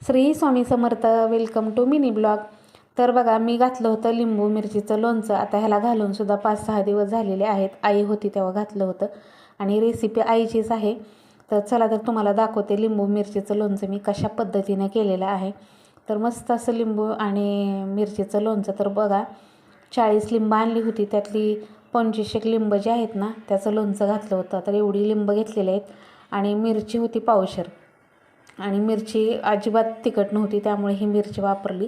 Shri Swami Samarth. Welcome to mini blog. तर बघा, मी घातलं होतं लिंबू मिरचीचं लोणचं. आता ह्याला घालूनसुद्धा 5-6 दिवस झालेले आहेत. आई होती तेव्हा घातलं होतं आणि रेसिपी आईचीच आहे. तर चला तर तुम्हाला दाखवते लिंबू मिरचीचं लोणचं मी कशा पद्धतीने केलेलं आहे. तर मस्त असं लिंबू आणि मिरचीचं लोणचं. तर बघा, 40 लिंबं आणली होती, त्यातली 25 लिंबं जे आहेत ना त्याचं लोणचं घातलं होतं. तर एवढी लिंबं घेतलेली आहेत आणि मिरची होती पावशेर आणि मिरची अजिबात तिखट नव्हती, त्यामुळे ही मिरची वापरली.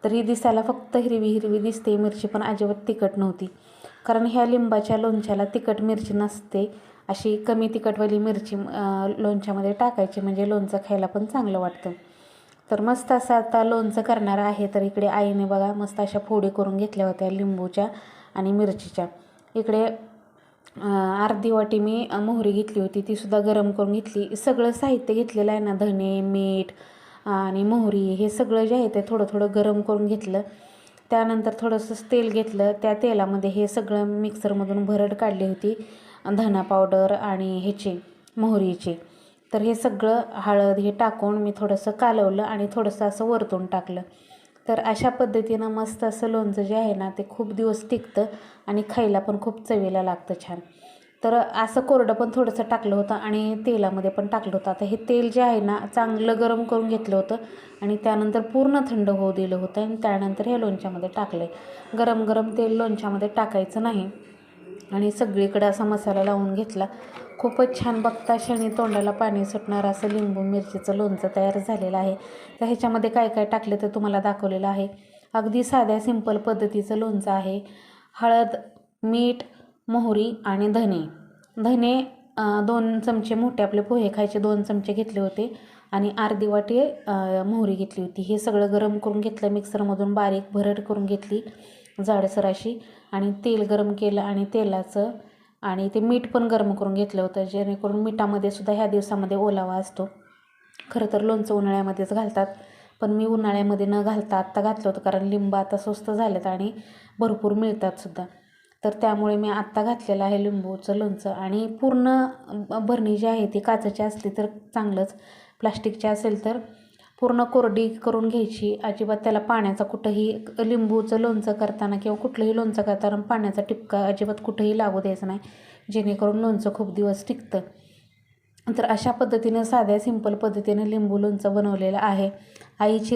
तर ही दिसायला फक्त हिरवी हिरवी दिसते मिरची, पण अजिबात तिखट नव्हती. कारण ह्या लिंबाच्या लोणच्याला तिखट मिरची नसते. अशी कमी तिखटवाली मिरची लोणच्यामध्ये टाकायची, म्हणजे लोणचं खायला पण चांगलं वाटतं. तर मस्त असं आता लोणचं करणार आहे. तर इकडे आईने बघा मस्त अशा फोडी करून घेतल्या होत्या लिंबूच्या आणि मिरचीच्या. इकडे अर्धी वाटी मी मोहरी घेतली होती, तीसुद्धा गरम करून घेतली. सगळं साहित्य घेतलेलं आहे ना, धने, मीठ आणि मोहरी, हे सगळं जे आहे ते थोडं थोडं गरम करून घेतलं. त्यानंतर थोडंसं तेल घेतलं. त्या तेलामध्ये हे सगळं मिक्सरमधून भरड काढली होती, धना पावडर आणि ह्याची मोहरीची. तर हे सगळं हळद हे टाकून मी थोडंसं कालवलं आणि थोडंसं असं वरतून टाकलं. तर अशा पद्धतीनं मस्त असं लोणचं जे आहे ना ते खूप दिवस टिकतं आणि खायला पण खूप चवीला लागतं छान. तर असं कोरडं पण थोडंसं टाकलं होतं आणि तेलामध्ये पण टाकलं होतं. आता हे तेल जे आहे ना चांगलं गरम करून घेतलं होतं आणि त्यानंतर पूर्ण थंड होऊ दिलं होतं आणि त्यानंतर हे लोणच्यामध्ये टाकलं आहे. गरम गरम तेल लोणच्यामध्ये टाकायचं नाही आणि सगळीकडे असा मसाला लावून घेतला. खूपच छान, बघता क्षणी तोंडाला पाणी सुटणार असं लिंबू मिरचीचं लोणचं तयार झालेलं आहे. तर ह्याच्यामध्ये काय काय टाकले तर तुम्हाला दाखवलेलं आहे. अगदी साध्या सिंपल पद्धतीचं लोणचं आहे. हळद, मीठ, मोहरी आणि धने. 2 चमचे मोठे आपले पोहे खायचे 2 चमचे घेतले होते आणि अर्धी वाटी मोहरी घेतली होती. हे सगळं गरम करून घेतलं, मिक्सरमधून बारीक भरड करून घेतली जाडसर अशी, आणि तेल गरम केलं आणि तेलाचं आणि ते मीठ पण गरम करून घेतलं होतं, जेणेकरून मिठामध्ये सुद्धा ह्या दिवसामध्ये ओलावा असतो. खरं तर लोणचं उन्हाळ्यामध्येच घालतात, पण मी उन्हाळ्यामध्ये न घालता आत्ता घातलं होतं, कारण लिंबं आता स्वस्त झालेत आणि भरपूर मिळतात सुद्धा. तर त्यामुळे मी आत्ता घातलेलं आहे लिंबूचं लोणचं. आणि पूर्ण भरणी जी आहे ती काचेची असली तर चांगलंच, प्लास्टिकची असेल तर पूर्ण कोरडी करून घ्यायची. अजिबात त्याला पाण्याचा कुठंही, लिंबूचं लोणचं करताना किंवा कुठलंही लोणचं करताना पाण्याचा टिपका अजिबात कुठंही लागू द्यायचा नाही, जेणेकरून लोणचं खूप दिवस टिकतं. तर अशा पद्धतीनं साध्या सिंपल पद्धतीनं लिंबू लोणचं बनवलेलं आहे. आईची